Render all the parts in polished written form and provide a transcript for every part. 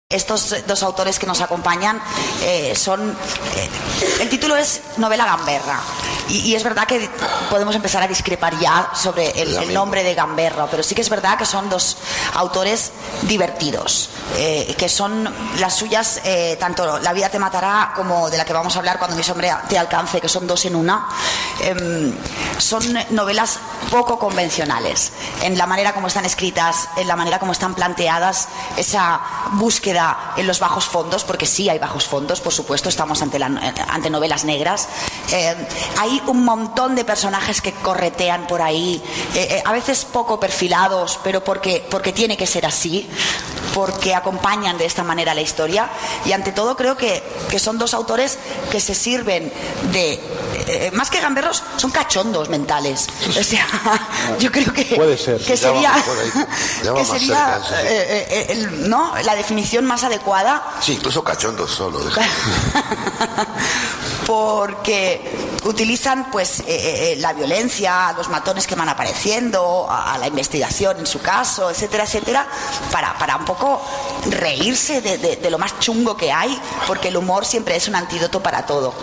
Estos dos autores que nos acompañan son... el título es Novela Gamberra. Y es verdad que podemos empezar a discrepar ya sobre el nombre de Gamberra, pero sí que es verdad que son dos autores divertidos, que son las suyas, tanto La vida te matará como de la que vamos a hablar cuando mi sombra te alcance, que son dos en una. Son novelas poco convencionales en la manera como están escritas, en la manera como están planteadas, esa búsqueda en los bajos fondos, porque sí hay bajos fondos, por supuesto, estamos ante novelas negras. Hay un montón de personajes que corretean por ahí, a veces poco perfilados, pero porque tiene que ser así, porque acompañan de esta manera la historia, y ante todo creo que son dos autores que se sirven de... más que gamberros, son cachondos mentales. O sea, yo creo que, puede ser. Que sería, que sería ¿no? La definición más adecuada. Sí, incluso cachondos solo. Porque utilizan pues la violencia, los matones que van apareciendo, a la investigación en su caso, etcétera, etcétera, para un poco reírse de lo más chungo que hay, porque el humor siempre es un antídoto para todo.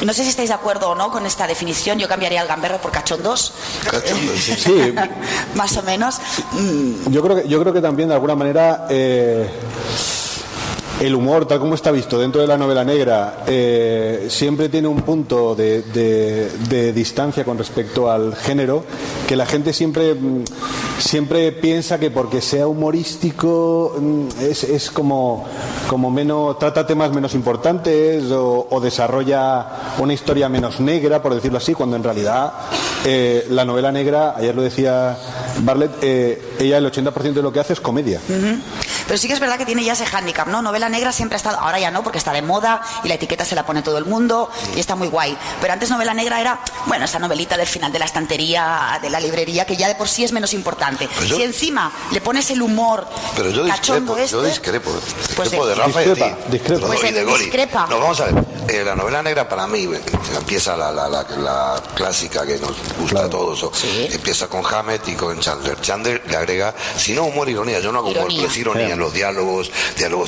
No sé si estáis de acuerdo o no con esta definición. Yo cambiaría el gamberro por cachondos. Cachondos, sí. Sí. Más o menos. Yo creo que también de alguna manera el humor, tal como está visto dentro de la novela negra, siempre tiene un punto de distancia con respecto al género, que la gente siempre piensa que porque sea humorístico es como menos, trata temas menos importantes o desarrolla una historia menos negra, por decirlo así, cuando en realidad la novela negra, ayer lo decía Bartlett, ella el 80% de lo que hace es comedia. Uh-huh. Pero sí que es verdad que tiene ya ese hándicap, ¿no? Novela negra siempre ha estado, ahora ya no, porque está de moda y la etiqueta se la pone todo el mundo y está muy guay. Pero antes novela negra era, bueno, esa novelita del final de la estantería, de la librería, que ya de por sí es menos importante. Si encima le pones el humor cachondo yo discrepo pues de Rafa y de ti. Discrepa. Y de Gori. Discrepa. No, vamos a ver. La novela negra para mí empieza la clásica que nos gusta a todos. Sí. Empieza con Hammett y con Chandler. Chandler le agrega, si no humor, ironía. Yo no hago humor, pero es ironía en los diálogos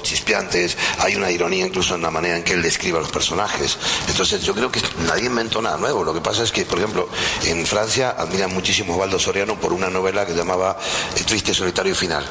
chispeantes. Hay una ironía incluso en la manera en que él describe a los personajes. Entonces yo creo que nadie inventó nada nuevo. Lo que pasa es que, por ejemplo, en Francia admiran muchísimo a Osvaldo Soriano por una novela que llamaba El triste solitario final,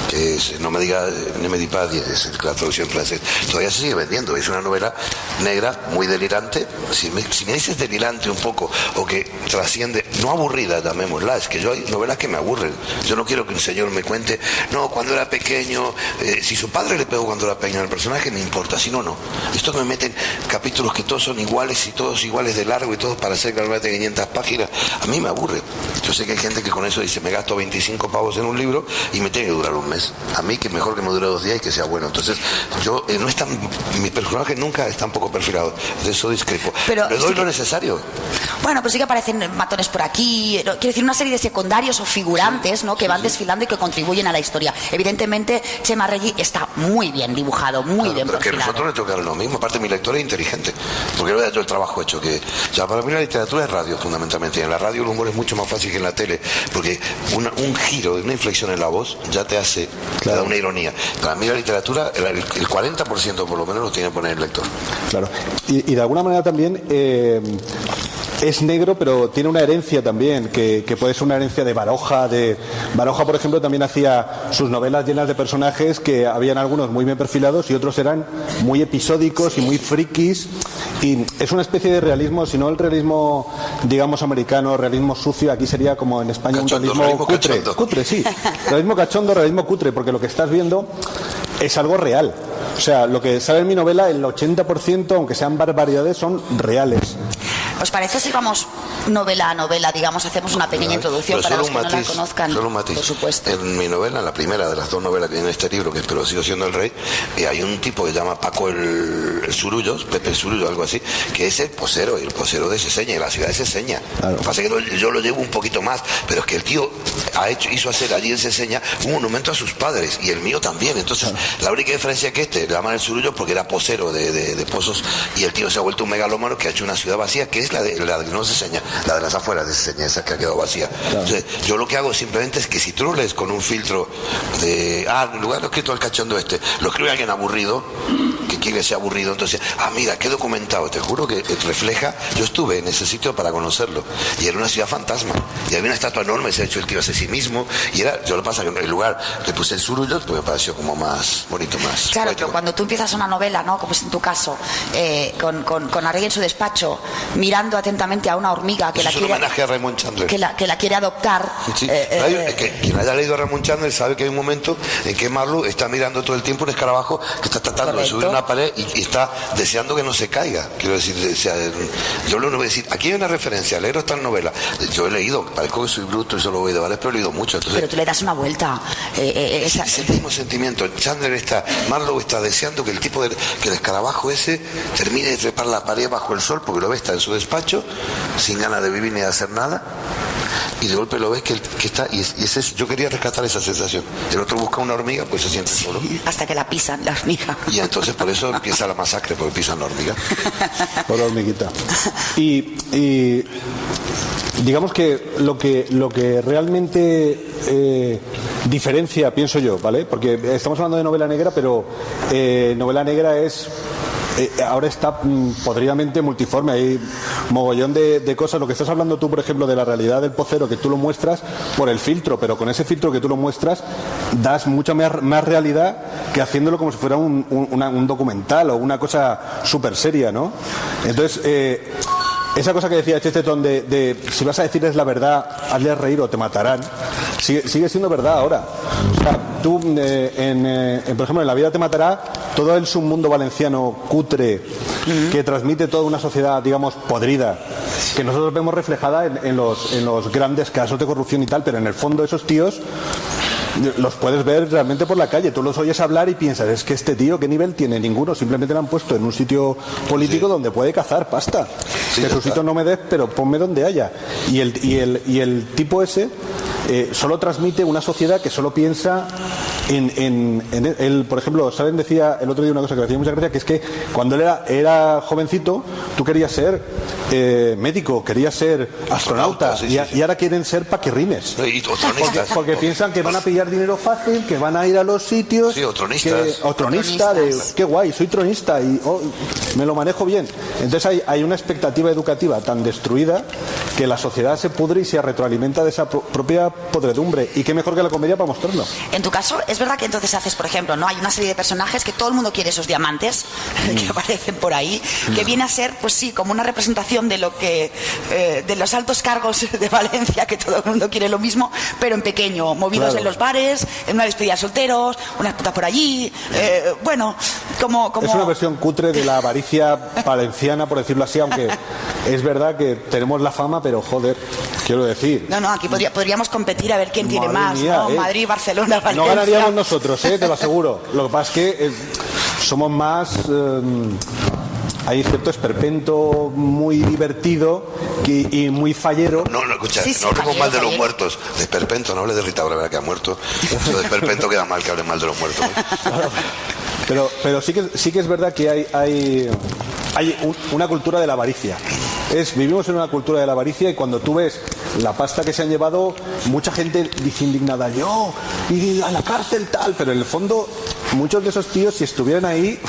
que es, no me diga, ne me di pas, es la traducción francesa. Todavía se sigue vendiendo. Es una novela negra muy delirante. Si me dices delirante un poco, o que trasciende, no aburrida, llamémosla, es que yo hay novelas que me aburren. Yo no quiero que un señor me cuente, no, cuando era pequeño, si su padre le pegó cuando era pequeño al personaje, me importa, si no, no. Esto que me meten capítulos que todos son iguales y todos iguales de largo y todos para hacer que de 500 páginas, a mí me aburre. Yo sé que hay gente que con eso dice, me gasto 25 pavos en un libro y me tiene que durar un mes. A mí que mejor que me dure 2 días y que sea bueno. Entonces, yo no es tan, mi personaje nunca es tan poco perfilado, de eso discrepo. Pero le doy sí lo necesario. Bueno, pues sí que aparecen matones por aquí, quiero decir, una serie de secundarios o figurantes, ¿no? Que van desfilando y que contribuyen a la historia. Evidentemente, Chema Regui está muy bien dibujado, muy bien pero perfilado. Que nosotros le toca lo mismo. Aparte, mi lector es inteligente, porque vea yo el trabajo hecho, que ya para mí la literatura es radio fundamentalmente, y en la radio el humor es mucho más fácil que en la tele, porque un giro, una inflexión en la voz ya te hace, te da una ironía. Para mí la literatura, el 40% por lo menos lo tiene que poner el lector. Claro, y de alguna manera también es negro, pero tiene una herencia también, que puede ser una herencia de Baroja. Baroja, por ejemplo, también hacía sus novelas llenas de personajes que habían algunos muy bien perfilados y otros eran muy episódicos y muy frikis. Y es una especie de realismo, si no el realismo, digamos, americano, realismo sucio, aquí sería como en España cachondo, un realismo cutre. Cutre, sí. Realismo cachondo, realismo cutre, porque lo que estás viendo es algo real. O sea, lo que sale en mi novela, el 80%, aunque sean barbaridades, son reales. ¿Os parece si vamos novela a novela, digamos, hacemos una pequeña introducción para los que no la conozcan? Solo un matiz. Por supuesto. En mi novela, la primera de las 2 novelas que hay en este libro, que espero sigo siendo el rey, hay un tipo que se llama Paco el Surullo, Pepe el Surullo, algo así, que es el posero de Seseña, de la ciudad de Seseña. Claro. Lo que pasa es que yo lo llevo un poquito más, pero es que el tío hizo hacer allí en Seseña un monumento a sus padres, y el mío también. Entonces, la única diferencia es que le llaman el Surullo porque era posero de pozos, y el tío se ha vuelto un megalómano que ha hecho una ciudad vacía, que es la de no Seseña. la de las afueras de Seseña, esa que ha quedado vacía. Claro. Entonces, yo lo que hago simplemente es que si tú lo lees con un filtro de, en lugar de escrito al cachondo lo escribe alguien aburrido, que quiere que sea aburrido, entonces, mira, qué documentado, te juro que refleja, yo estuve en ese sitio para conocerlo, y era una ciudad fantasma, y había una estatua enorme, se ha hecho el tío hacia sí mismo, y yo lo que pasa que en el lugar le puse el surullo, pues me pareció como más bonito, más claro, poético. pero cuando tú empiezas una novela, ¿no? Como es en tu caso, con Arregui en su despacho, mirando atentamente a una hormiga que la quiere, un homenaje a Raymond Chandler, que la quiere adoptar. Sí. Que quien haya leído a Raymond Chandler sabe que hay un momento en que Marlowe está mirando todo el tiempo un escarabajo que está tratando de subir una pared y está deseando que no se caiga. Quiero decir, yo lo voy a decir, aquí hay una referencia, leer esta novela. Yo he leído, parezco que soy bruto y solo voy de vales, pero he leído mucho. Entonces, pero tú le das una vuelta. Ese mismo sentimiento. Marlowe está deseando que el tipo que el escarabajo ese termine de trepar la pared bajo el sol, porque lo ve, está en su despacho, sin ganas de vivir ni de hacer nada. Y de golpe lo ves que está, y yo quería rescatar esa sensación. El otro busca una hormiga, pues se siente solo. Hasta que la pisan, la hormiga. Y entonces por eso empieza la masacre, porque pisan la hormiga. Por la hormiguita. Y digamos que lo que realmente diferencia, pienso yo, ¿vale? Porque estamos hablando de novela negra, pero novela negra es... ahora está podridamente multiforme, hay mogollón de cosas. Lo que estás hablando tú, por ejemplo, de la realidad del pocero, que tú lo muestras por el filtro, pero con ese filtro que tú lo muestras das mucha más realidad que haciéndolo como si fuera un documental o una cosa súper seria, ¿no? Entonces, esa cosa que decía Chesterton de si vas a decirles la verdad, hazles reír o te matarán, sigue siendo verdad ahora. O sea, tú, por ejemplo, en La vida te matará, todo el submundo valenciano cutre que transmite toda una sociedad, digamos, podrida, que nosotros vemos reflejada en los grandes casos de corrupción y tal, pero en el fondo esos tíos los puedes ver realmente por la calle. Tú los oyes hablar y piensas, es que este tío, ¿qué nivel tiene? Ninguno. Simplemente lo han puesto en un sitio político donde puede cazar pasta. Que su sitio no me des, pero ponme donde haya. Y el tipo ese solo transmite una sociedad que solo piensa en él. Por ejemplo, Saren decía el otro día una cosa que me hacía mucha gracia, que es que cuando él era jovencito, tú querías ser médico, querías ser astronauta, y ahora quieren ser paquirrines. Porque piensan que van a pillar dinero fácil, que van a ir a los sitios. Sí, tronistas. Qué guay, soy tronista y me lo manejo bien. Entonces hay una expectativa educativa tan destruida que la sociedad se pudre y se retroalimenta de esa propia podredumbre. Y qué mejor que la comedia para mostrarlo. En tu caso, es verdad que entonces haces, por ejemplo, ¿no? Hay una serie de personajes que todo el mundo quiere, esos diamantes que aparecen por ahí, que viene a ser, pues sí, como una representación de lo que de los altos cargos de Valencia, que todo el mundo quiere lo mismo, pero en pequeño, movidos en los bares, en una despedida de solteros, unas putas por allí, bueno, como... Es una versión cutre de la avaricia valenciana, por decirlo así, aunque es verdad que tenemos la fama, pero joder, quiero decir... No, aquí podríamos competir a ver quién tiene más, mía, ¿no? Madrid, Barcelona, Valencia... No ganaríamos nosotros, te lo aseguro. Lo que pasa es que somos más... hay cierto esperpento muy divertido y muy fallero. No, escucha, no hablemos mal de los muertos. De esperpento, no hable de Rita Bravera, que ha muerto. Eso de esperpento queda mal, que hable mal de los muertos. Pero sí que es verdad que hay una cultura de la avaricia. Vivimos en una cultura de la avaricia, y cuando tú ves la pasta que se han llevado, mucha gente dice indignada, yo, y a la cárcel tal, pero en el fondo muchos de esos tíos, si estuvieran ahí,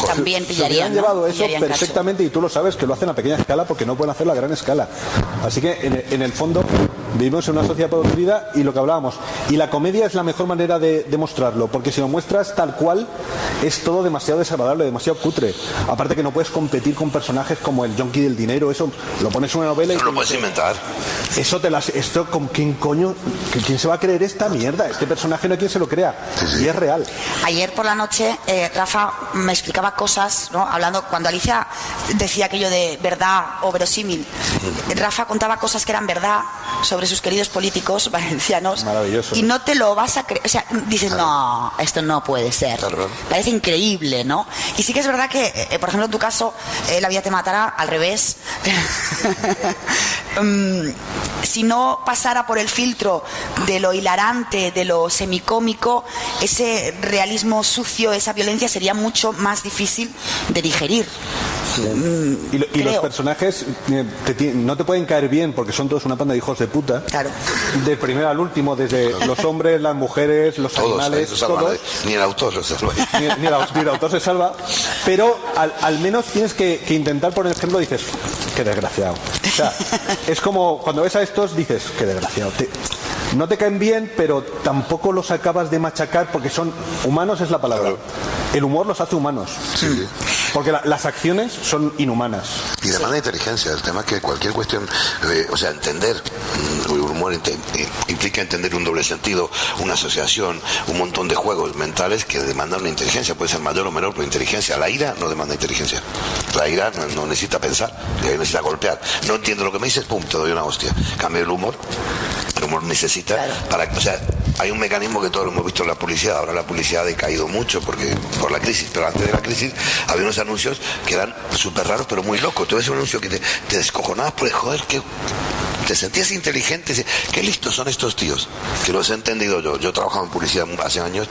también pillarían, se llevado eso pillarían perfectamente, cacho. Y tú lo sabes, que lo hacen a pequeña escala porque no pueden hacerlo a gran escala. Así que en el fondo vivimos en una sociedad podrida, y lo que hablábamos, y la comedia es la mejor manera de demostrarlo, porque si lo muestras tal cual es todo demasiado desagradable, demasiado cutre. Aparte que no puedes competir con personajes como el yonki del dinero, eso lo pones en una novela y no lo puedes inventar. Esto con quién coño, quién se va a creer esta mierda, este personaje no hay quien se lo crea. Sí. Y es real. Ayer por la noche Rafa me explicaba cosas, ¿no? Hablando, cuando Alicia decía aquello de verdad o verosímil, Rafa contaba cosas que eran verdad sobre sus queridos políticos valencianos. Maravilloso. Y no te lo vas a creer, o sea, dices, claro, no, esto no puede ser. Claro. Parece increíble, ¿no? Y sí que es verdad que, por ejemplo, en tu caso, La vida te matará, al revés. si no pasara por el filtro de lo hilarante, de lo semicómico, ese realismo sucio, esa violencia sería mucho más difícil de digerir. Y los personajes no te pueden caer bien porque son todos una panda de hijos de puta. Claro. Del primero al último, desde los hombres, las mujeres, los todos, animales, todos. Ni el autor lo salva. Ni el autor se salva. Pero al menos tienes que intentar, por ejemplo, dices, qué desgraciado. O sea, es como cuando ves a estos, dices, qué desgraciado. No te caen bien, pero tampoco los acabas de machacar porque son humanos, es la palabra. Claro. El humor los hace humanos. Sí. Porque las acciones son inhumanas. Y demanda inteligencia. El tema es que cualquier cuestión, o sea, entender el humor implica entender un doble sentido, una asociación, un montón de juegos mentales que demandan una inteligencia. Puede ser mayor o menor, pero inteligencia. La ira no demanda inteligencia. La ira no necesita pensar, necesita golpear. No entiendo lo que me dices, pum, te doy una hostia. Cambio el humor. El humor necesita, claro. O sea, hay un mecanismo que todos lo hemos visto en la publicidad. Ahora la publicidad ha decaído mucho por la crisis, pero antes de la crisis había unos anuncios que eran súper raros pero muy locos. Tú ves un anuncio que te descojonabas por joder, que te sentías inteligente, qué listos son estos tíos, que los he entendido yo. Yo he trabajado en publicidad hace años,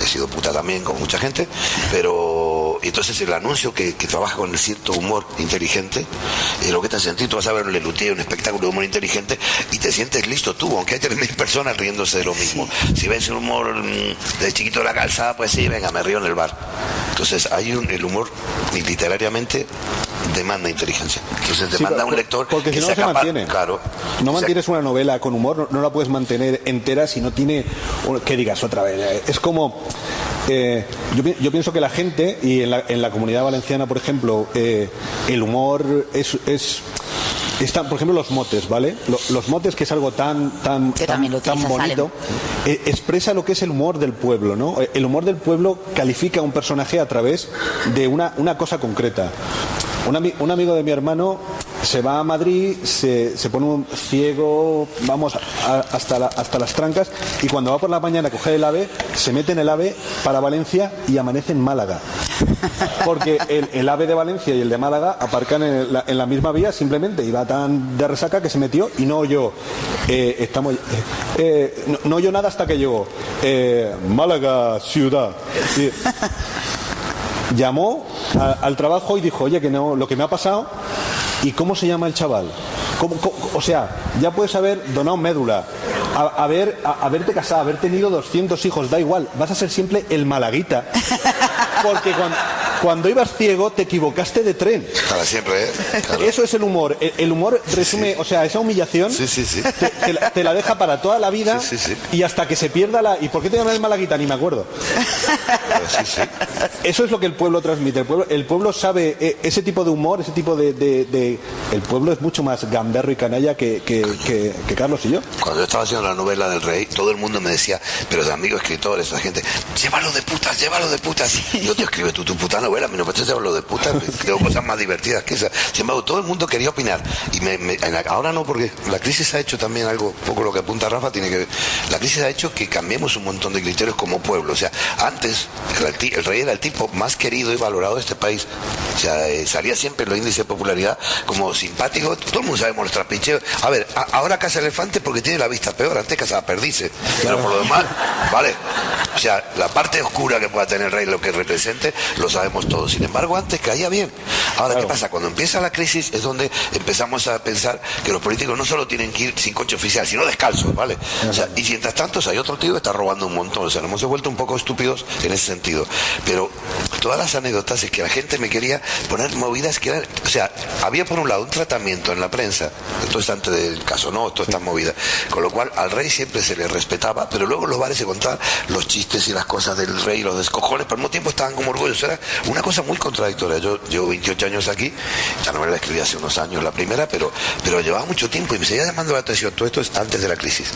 he sido puta también con mucha gente, pero entonces el anuncio que trabaja con el cierto humor inteligente, lo que te has sentido, tú vas a ver un Lelutier, un espectáculo de humor inteligente y te sientes listo tú, aunque hay 3.000 personas riéndose de lo mismo. Si ves un humor de chiquito de la calzada, pues sí, venga, me río en el bar. Entonces el humor literariamente demanda inteligencia. Entonces demanda un lector porque que si no sea capaz, mantiene. Claro. No mantienes una novela con humor, no la puedes mantener entera si no tiene, que digas otra vez. Es como yo pienso que la gente, y en la Comunidad Valenciana, por ejemplo, el humor están, por ejemplo, los motes, ¿vale? Los motes, que es algo tan bonito, expresa lo que es el humor del pueblo, ¿no? El humor del pueblo califica a un personaje a través de una cosa concreta. Un amigo de mi hermano se va a Madrid, se pone un ciego, vamos hasta las trancas, y cuando va por la mañana a coger el AVE, se mete en el AVE para Valencia y amanece en Málaga. Porque el AVE de Valencia y el de Málaga aparcan en la misma vía, simplemente iba tan de resaca que se metió y no oyó no oyó nada hasta que llegó Málaga, ciudad. Llamó al trabajo y dijo, oye, que no, lo que me ha pasado. ¿Y cómo se llama el chaval? O sea, ya puedes haber donado médula, haberte casado, haber tenido 200 hijos, da igual, vas a ser siempre el malaguita. Porque cuando ibas ciego te equivocaste de tren. Para siempre, ¿eh? Claro. Eso es el humor. El humor resume, o sea, esa humillación te la deja para toda la vida y hasta que se pierda ¿Y por qué te llaman el malaguita? Ni me acuerdo. Eso es lo que el pueblo transmite. El pueblo sabe ese tipo de humor, ese tipo de... El pueblo es mucho más gamberro y canalla que Carlos y yo. Cuando yo estaba haciendo la novela del Rey, todo el mundo me decía, pero de amigos escritores, esa gente, llévalo de putas. Yo te escribe tu puta novela, me no puedes llevarlo de putas, tengo cosas más divertidas que esa. Sin embargo, todo el mundo quería opinar. Y ahora no, porque la crisis ha hecho también algo, un poco lo que apunta Rafa, tiene que ver. La crisis ha hecho que cambiemos un montón de criterios como pueblo. O sea, antes el Rey era el tipo más querido y valorado de este país. O sea, salía siempre en los índices de popularidad como simpático. Todo el mundo sabe mostrar pincheo. A ver, ahora caza elefante porque tiene la vista peor. Antes cazaba perdices. Pero por lo demás, vale. O sea, la parte oscura que pueda tener el Rey, lo que represente, lo sabemos todos. Sin embargo, antes caía bien. Ahora, ¿qué pasa? Cuando empieza la crisis es donde empezamos a pensar que los políticos no solo tienen que ir sin coche oficial, sino descalzos, ¿vale? O sea, y mientras tanto, hay otro tío que está robando un montón. O sea, nos hemos vuelto un poco estúpidos en ese sentido. Pero todas las anécdotas es que la gente me quería poner movidas que eran... O sea, había por un lado un tratamiento en la prensa, esto es antes del caso, ¿no? Todas estas movidas. Con lo cual, al Rey siempre se le respetaba, pero luego en los bares se contaban los chistes y las cosas del Rey, los descojones, pero al mismo tiempo estaban como orgullosos. Era una cosa muy contradictoria. Yo llevo 28 años aquí, ya no me la escribí hace unos años la primera, pero llevaba mucho tiempo y me seguía llamando la atención. Todo esto es antes de la crisis.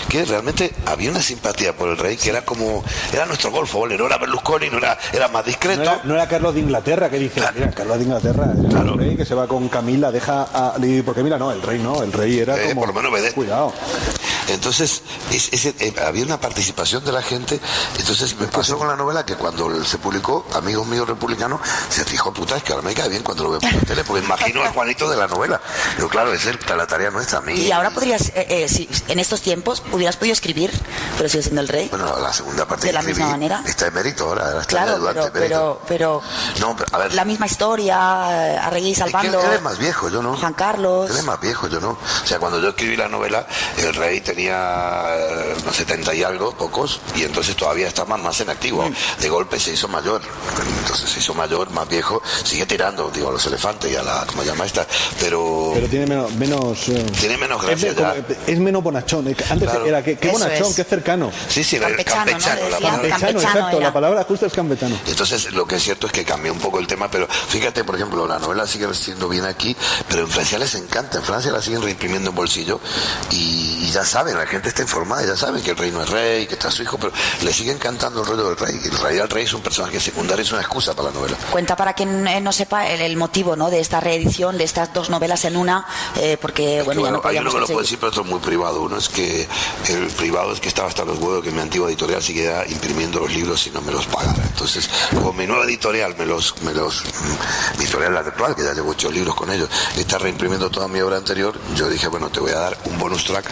Que realmente había una simpatía por el Rey que era como... Era nuestro Golfo, ¿vale? No era Berlusconi, era más discreto. No era Carlos de Inglaterra que dice, claro. Mira, Carlos de Inglaterra, el Rey que se va con Camila, deja a... Porque mira, no, el Rey era como... Por lo menos cuidado. Entonces, había una participación de la gente. Entonces me pasó con la novela que cuando se publicó, amigos míos republicanos, se dijo, puta, es que ahora me cae bien cuando lo veo por la tele, porque imagino al Juanito de la novela. Pero claro, es la tarea nuestra. A mí, y ahora podrías, si en estos tiempos, hubieras podido escribir, pero sigue siendo el rey. Bueno, la segunda parte de la misma manera. Está emérito ahora, está claro, pero no, a ver, la misma historia, a Rey salvando. Es que él es más viejo, yo no. Juan Carlos. Él es más viejo, yo no. O sea, cuando yo escribí la novela, el rey tenía 70 y algo, pocos, y entonces todavía está más en activo. De golpe se hizo mayor. Entonces se hizo mayor, más viejo, sigue tirando, digo, a los elefantes y a la, como llama esta, pero tiene menos tiene menos gracia ya. Es menos bonachón. Antes claro. Era que bonachón, es. Que cercano. Sí, campechano, campechano, ¿no? la palabra. Campechano, exacto, la palabra justa es campechano. Entonces, lo que es cierto es que cambió un poco el tema, pero fíjate, por ejemplo, la novela sigue siendo bien aquí, pero en Francia les encanta. En Francia la siguen reimprimiendo en bolsillo y ya saben, la gente está informada, ya saben que el rey no es rey, que está su hijo, pero le sigue encantando el rollo del rey. En realidad el rey es un personaje secundario, es una excusa para la novela. Cuenta para quien no sepa el motivo, ¿no?, de esta reedición, de estas dos novelas en una, porque, es bueno, que, ya no hay uno que lo conseguir. puede decir, pero otro muy privado. Uno es que el privado es que estaba hasta los huevos que mi antigua editorial siguiera imprimiendo los libros y no me los pagara. Entonces, como mi nueva editorial mi editorial actual, que ya llevo 8 libros con ellos, está reimprimiendo toda mi obra anterior, yo dije, bueno, te voy a dar un bonus track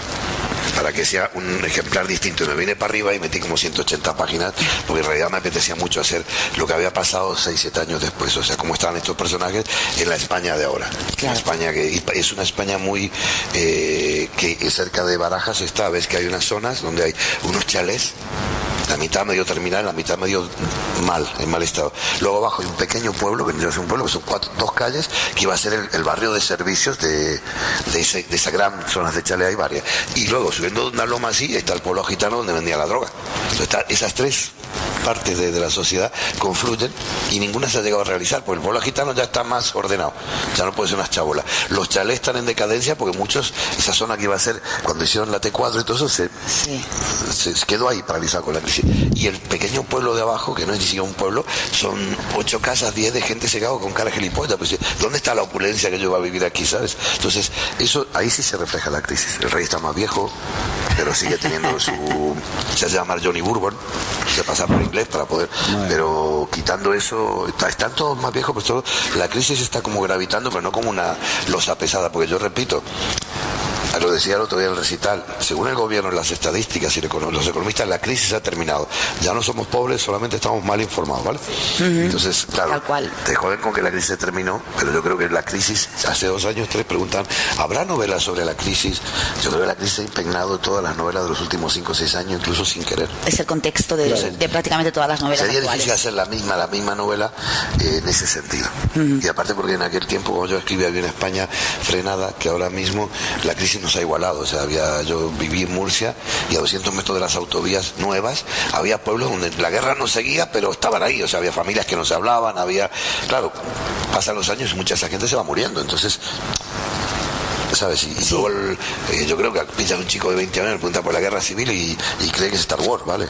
para que sea un ejemplar distinto. Y me vine para arriba y metí como 180 páginas, porque en realidad me apetecía mucho hacer lo que había pasado 6-7 años después, o sea, cómo estaban estos personajes en la España de ahora. Claro. La España que es una España muy que cerca de Barajas está, ves que hay unas zonas donde hay unos chalés, la mitad medio terminal, la mitad medio en mal estado. Luego abajo hay un pequeño pueblo, que no es un pueblo, que son 2 calles, que iba a ser el barrio de servicios de esa gran zona de chalet, hay varias. Y luego, subiendo una loma así, está el pueblo gitano donde vendía la droga. Entonces, esas 3 partes de la sociedad confluyen y ninguna se ha llegado a realizar, porque el pueblo gitano ya está más ordenado, ya no puede ser unas chabolas. Los chalés están en decadencia porque muchos, esa zona que iba a ser, cuando hicieron la T4 y todo eso, se quedó ahí paralizado con la crisis. Y el pequeño pueblo de abajo, que no es ni siquiera un pueblo, son 8 casas, 10 de gente secado con cara gilipollas. Pues, ¿dónde está la opulencia que yo iba a vivir aquí, sabes? Entonces, eso ahí sí se refleja la crisis. El rey está más viejo, pero sigue teniendo se hace llamar Johnny Bourbon, se pasa por inglés para poder, pero quitando eso, están todos más viejos, pues todo, la crisis está como gravitando, pero no como una losa pesada, porque yo repito, lo decía el otro día en el recital, según el gobierno, las estadísticas y los economistas, la crisis ha terminado. Ya no somos pobres, solamente estamos mal informados, ¿vale? Entonces, claro, tal cual. Te joden con que la crisis terminó, pero yo creo que la crisis, hace 2 años, 3, preguntan, ¿habrá novelas sobre la crisis? Yo creo que la crisis ha impregnado todas las novelas de los últimos 5 o 6 años, incluso sin querer. Es el contexto de prácticamente todas las novelas sería actuales. Difícil hacer la misma novela en ese sentido. Y aparte porque en aquel tiempo, como yo escribía, había una España frenada, que ahora mismo la crisis nos ha igualado. O sea, yo viví en Murcia y a 200 metros de las autovías nuevas había pueblos donde la guerra no seguía, pero estaban ahí. O sea, había familias que no se hablaban, claro, pasan los años y mucha esa gente se va muriendo. Entonces, ¿sabes? Y sí. Luego yo creo que pilla un chico de 20 años, le pregunta por la guerra civil y cree que es Star Wars, ¿vale?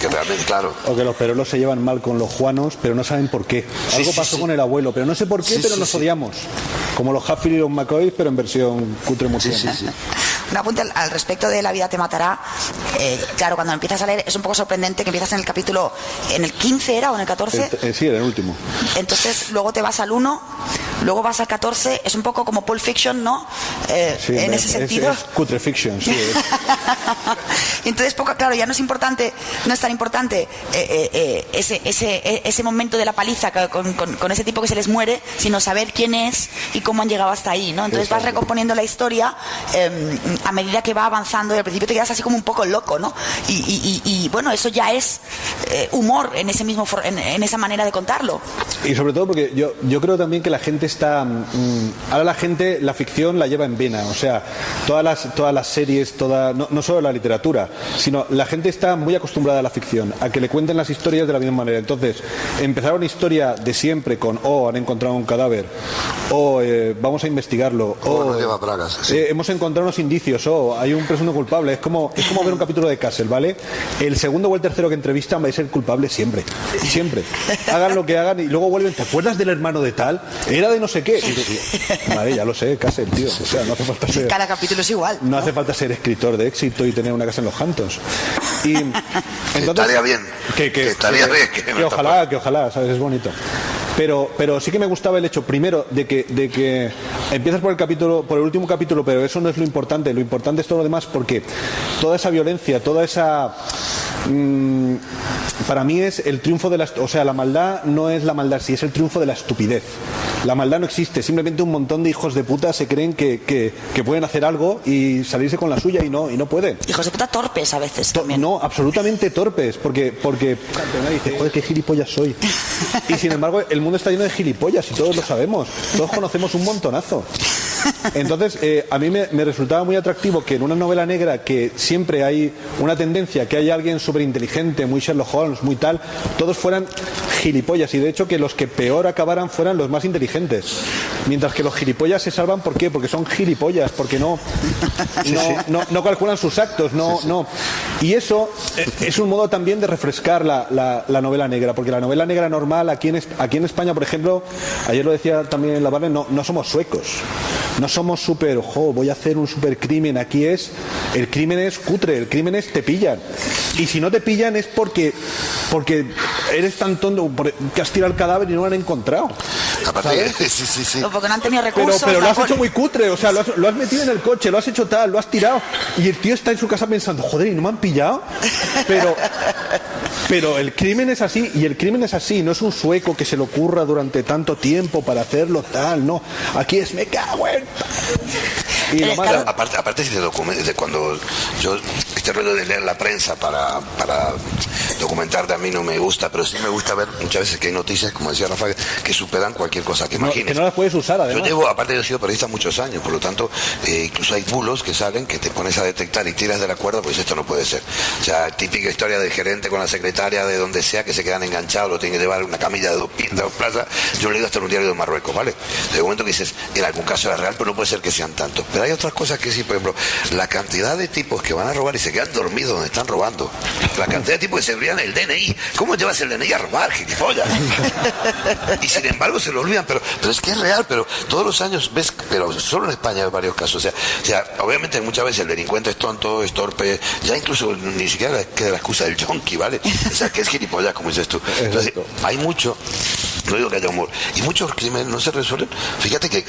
Que realmente, claro. O que los perolos se llevan mal con los juanos, pero no saben por qué. Algo pasó con el abuelo, pero no sé por qué, pero nos odiamos. Como los Hatfield y los McCoy, pero en versión cutre murciana. Un apunte al respecto de La vida te matará. Claro, cuando empiezas a leer es un poco sorprendente que empiezas en el capítulo, en el 15 era o en el 14. Sí, en el último. Entonces luego te vas al 1, luego vas al 14, es un poco como Pulp Fiction, ¿no? En ese sentido. Es cutre fiction, sí. Entonces, claro, ya no es tan importante ese momento de la paliza con ese tipo que se les muere, sino saber quién es y cómo han llegado hasta ahí, ¿no? Entonces vas recomponiendo la historia a medida que va avanzando y al principio te quedas así como un poco loco, ¿no? Y bueno, eso ya es humor en esa manera de contarlo. Y sobre todo porque yo creo también que la gente está ahora la ficción la lleva en vena, o sea, todas las series, no solo la literatura, sino la gente está muy acostumbrada a la ficción, a que le cuenten las historias de la misma manera. Entonces, empezar una historia de siempre con han encontrado un cadáver, vamos a investigarlo, hemos encontrado unos indicios, hay un presunto culpable. Es como ver un capítulo de Castle, ¿vale? El segundo o el tercero que entrevistan va a ser culpable siempre. Hagan lo que hagan y luego vuelven, ¿te acuerdas del hermano de tal? Era de no sé qué. Vale, ya lo sé, Castle, tío. O sea, sea, no hace falta ser... Cada capítulo es igual. No hace falta ser escritor de éxito y tener una casa en los Hamptons. Y entonces, estaría bien. Estaría bien. Que ojalá, ¿sabes? Es bonito. Pero sí que me gustaba el hecho, primero, de que empiezas por el último capítulo, pero eso no es lo importante es todo lo demás, porque toda esa violencia, toda esa... para mí es el triunfo de la maldad no es la maldad, sí, es el triunfo de la estupidez. La maldad no existe, simplemente un montón de hijos de puta se creen que pueden hacer algo y salirse con la suya y no pueden. Hijos de puta torpes a veces también. No, absolutamente torpes, porque dice, joder, qué gilipollas soy. Y sin embargo, el mundo está lleno de gilipollas y todos lo sabemos. Todos conocemos un montonazo. Entonces, a mí me resultaba muy atractivo que en una novela negra que siempre hay una tendencia, que hay alguien súper inteligente, muy Sherlock Holmes, muy tal, todos fueran gilipollas, y de hecho que los que peor acabaran fueran los más inteligentes, mientras que los gilipollas se salvan. ¿Por qué? Porque son gilipollas, porque no calculan sus actos, no. Y eso es un modo también de refrescar la novela negra, porque la novela negra normal aquí en España, por ejemplo, ayer lo decía también en la Barne, no somos suecos. No somos súper, voy a hacer un súper crimen. Aquí el crimen es cutre, el crimen es te pillan. Y si no te pillan es porque eres tan tonto que has tirado el cadáver y no lo han encontrado. Aparte, sí. O porque no han tenido recursos. Pero lo has hecho muy cutre, o sea, lo has metido en el coche, lo has hecho tal, lo has tirado. Y el tío está en su casa pensando, joder, ¿y no me han pillado? Pero el crimen es así, y el crimen es así, no es un sueco que se le ocurra durante tanto tiempo para hacerlo tal, no. Aquí es me cago en... Y lo mata. Aparte de cuando yo este rollo de leer la prensa para documentarte a mí no me gusta, pero sí me gusta ver muchas veces que hay noticias, como decía Rafa, que superan cualquier cosa que imagines. Que no las puedes usar, además. Aparte yo he sido periodista muchos años, por lo tanto, incluso hay bulos que salen que te pones a detectar y tiras de la cuerda, pues esto no puede ser. O sea, típica historia del gerente con la secretaria de donde sea que se quedan enganchados, lo tienen que llevar una camilla de 2 plazas. Yo he leído hasta en un diario de Marruecos, ¿vale? De momento que dices, en algún caso era real, pero no puede ser que sean tantos. Pero hay otras cosas que sí, por ejemplo, la cantidad de tipos que van a robar y se quedan dormidos donde están robando. La cantidad de tipos que se olvidan el DNI. ¿Cómo llevas el DNI a robar, gilipollas? Y sin embargo se lo olvidan, pero es que es real, pero todos los años ves, pero solo en España hay varios casos. O sea, obviamente muchas veces el delincuente es tonto, es torpe, ya incluso ni siquiera queda la excusa del yonki, ¿vale? O sea, que es gilipollas, como dices tú. Entonces, hay mucho, no digo que haya humor, y muchos crímenes no se resuelven. Fíjate que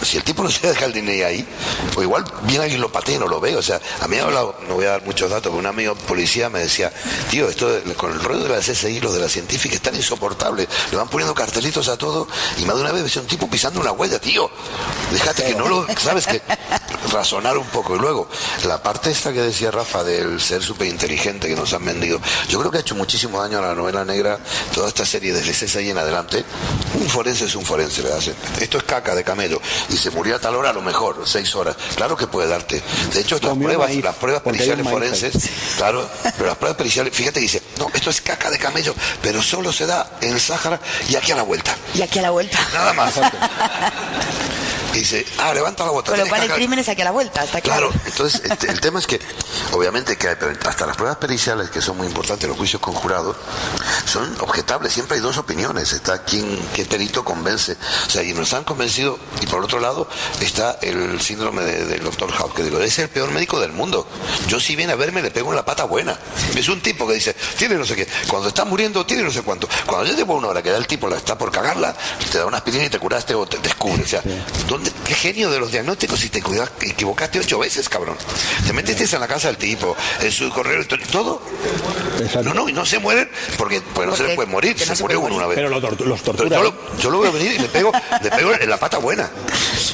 si el tipo no se deja el DNI ahí, o igual viene alguien lo patea y no lo ve. O sea, a mí me ha hablado, no voy a dar muchos datos, pero un amigo policía me decía, tío, con el rollo de la CSI, los de la científica, es tan insoportable, le van poniendo cartelitos a todo, y más de una vez ves a un tipo pisando una huella, tío, déjate que no lo, sabes, que razonar un poco. Y luego, la parte esta que decía Rafa del ser súper inteligente que nos han vendido, yo creo que ha hecho muchísimo daño a la novela negra, toda esta serie desde CSI en adelante. Un forense es un forense, le hacen, esto es caca de camello, y se murió a tal hora, a lo mejor 6 horas, claro que puede darte. De hecho, las pruebas periciales forenses, claro, pero las pruebas periciales, fíjate que dice, no, esto es caca de camello, pero solo se da en el Sáhara y aquí a la vuelta. Y aquí a la vuelta. Nada más. Y dice, levanta la bota. Con lo cual el crimen es aquí a la vuelta, está claro. Claro, entonces el tema es que, obviamente, que hasta las pruebas periciales, que son muy importantes, los juicios con jurado, son objetables. Siempre hay dos opiniones. Está qué perito convence. O sea, y nos han convencido. Y por otro lado, está el síndrome del doctor House, que digo, es el peor médico del mundo. Yo, si viene a verme, le pego en la pata buena. Es un tipo que dice, tiene no sé qué. Cuando está muriendo, tiene no sé cuánto. Cuando ya llevo 1 hora que da el tipo, la está por cagarla, te da una aspirina y te curaste o te descubre. O sea, qué genio de los diagnósticos si te equivocaste 8 veces, cabrón. Te metiste en la casa del tipo, en su correo electrónico, todo. Exacto. No, y no se mueren porque no se les puede morir, se murió uno una vez. Pero los torturan. Yo lo veo venir y le pego en la pata buena.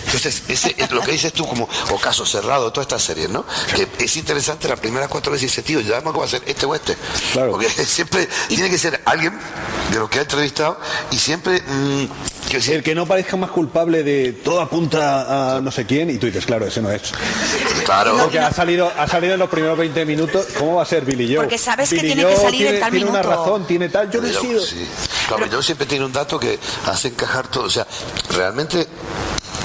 Entonces, es lo que dices tú, como o caso cerrado, todas estas series, ¿no? Que es interesante las primeras 4 veces dice, tío, ya sabemos que va a ser este o este. Claro. Porque siempre tiene que ser alguien de los que ha entrevistado y siempre... el que no parezca más culpable de todo apunta a no sé quién, y tú dices, claro, ese no es. Claro. Porque ha salido en los primeros 20 minutos. ¿Cómo va a ser Billy Joe? Porque sabes Billy que tiene que salir en tal minuto. Tiene una razón, tiene tal. Yo no he Billy sido. Sí. Claro, yo siempre tiene un dato que hace encajar todo. O sea, realmente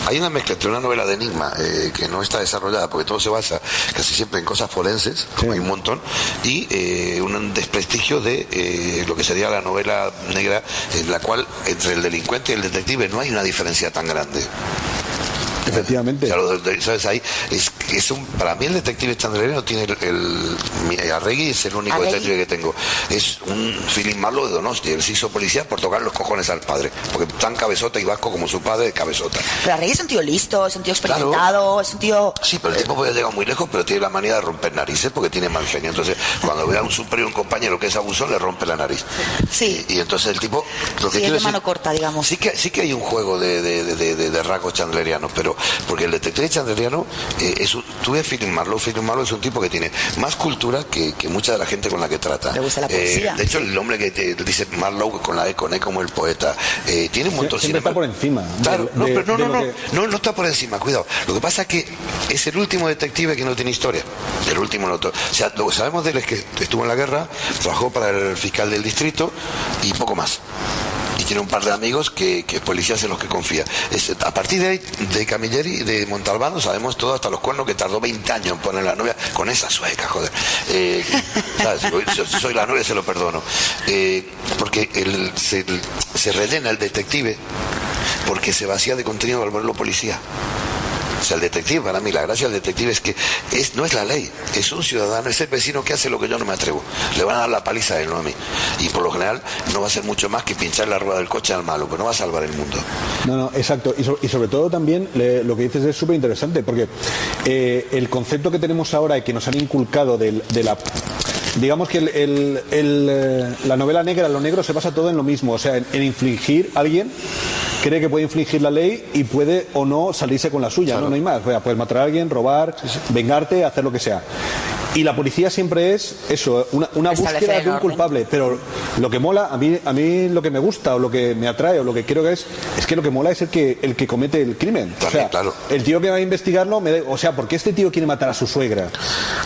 hay una mezcla entre una novela de enigma que no está desarrollada porque todo se basa casi siempre en cosas forenses, como hay un montón, y un desprestigio de lo que sería la novela negra, en la cual entre el delincuente y el detective no hay una diferencia tan grande. Efectivamente. O sea, ¿sabes? Ahí para mí el detective chandleriano tiene Arregui es el único detective que tengo. Es un Philip Marlowe de Donosti. Él se hizo policía por tocar los cojones al padre, porque tan cabezota y vasco como su padre, cabezota. Pero Arregui es un tío listo, es un tío experimentado, claro. Es un tío... Sí, pero el tipo puede llegar muy lejos, pero tiene la manía de romper narices porque tiene mal genio. Entonces, cuando ve a un superior, un compañero que es abusón, le rompe la nariz. Sí. Y entonces el tipo... Sí, es de mano corta, digamos. Sí que hay un juego de rasgos chandlerianos, pero porque el detective chandleriano tú ves Philip Marlowe es un tipo que tiene más cultura que mucha de la gente con la que trata. Le gusta la poesía. De hecho, el hombre que dice Marlowe con la E como el poeta, tiene un montón... Siempre está por encima. Claro, no está por encima, cuidado. Lo que pasa es que es el último detective que no tiene historia. El último no. O sea, lo que sabemos de él es que estuvo en la guerra, trabajó para el fiscal del distrito y poco más. Y tiene un par de amigos que policías en los que confía. A partir de ahí, de Camilleri y de Montalbano sabemos todo, hasta los cuernos, que tardó 20 años en poner la novia con esa sueca, joder. ¿Sabes? Soy la novia, se lo perdono. Porque se rellena el detective porque se vacía de contenido al volverlo policía. O sea, el detective, para mí, la gracia del detective es que no es la ley, es un ciudadano, es el vecino que hace lo que yo no me atrevo. Le van a dar la paliza a él, no a mí. Y por lo general no va a ser mucho más que pinchar la rueda del coche al malo, pero no va a salvar el mundo. No, exacto. Y sobre todo también lo que dices es súper interesante, porque el concepto que tenemos ahora y que nos han inculcado de la... Digamos que la novela negra, lo negro se basa todo en lo mismo, o sea, en infligir a alguien, cree que puede infligir la ley y puede o no salirse con la suya, claro. No hay más, puedes matar a alguien, robar, vengarte, hacer lo que sea. Y la policía siempre es eso, una búsqueda de un culpable, pero lo que mola, a mí lo que me gusta o lo que me atrae o lo que creo que es que lo que mola es el que comete el crimen. También, o sea, claro. El tío que va a investigarlo, ¿por qué este tío quiere matar a su suegra?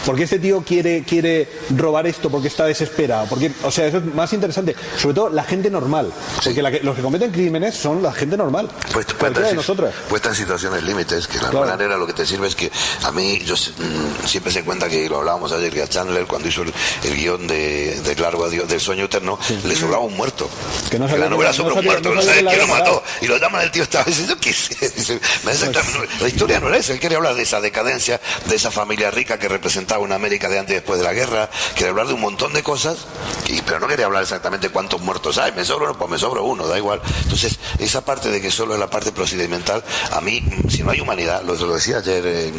¿Por qué este tío quiere robar esto porque está desesperado? O sea, eso es más interesante. Sobre todo la gente normal, porque los que cometen crímenes son la gente normal. Cualquiera de nosotras. Puesta en situaciones límites, que la novela negra lo que te sirve es que a mí, siempre se cuenta que lo hablábamos ayer, que a Chandler cuando hizo el guión de Largo Adiós del Sueño Eterno, le sobraba un muerto. Que la novela sobra un muerto, no sabe quién lo mató. Y lo llaman el tío, estaba diciendo, ¿qué sé? La historia no era esa, él quería hablar de esa decadencia, de esa familia rica que representaba una América de antes y después de la guerra, quería hablar de un montón de cosas, pero no quería hablar exactamente cuántos muertos hay, me sobra uno, pues me sobra uno, da igual. Entonces, esa parte de que solo es la parte procedimental, a mí, si no hay humanidad, lo decía ayer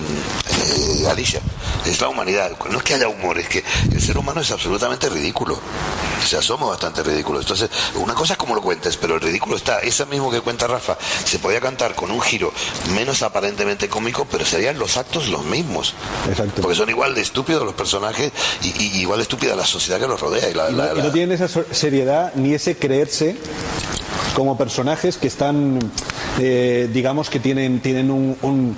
Alicia, es la humanidad, no es que haya humor, es que el ser humano es absolutamente ridículo, o sea, somos bastante ridículos. Entonces, una cosa es como lo cuentes, pero el ridículo está, ese mismo que cuenta Rafa, se podía cantar con un giro menos aparentemente cómico, pero serían los actos los mismos. Exacto. Porque son igual de estúpidos los personajes y igual de estúpida la sociedad que los rodea. Y no tienen esa seriedad ni ese creerse como personajes que están, digamos que tienen un...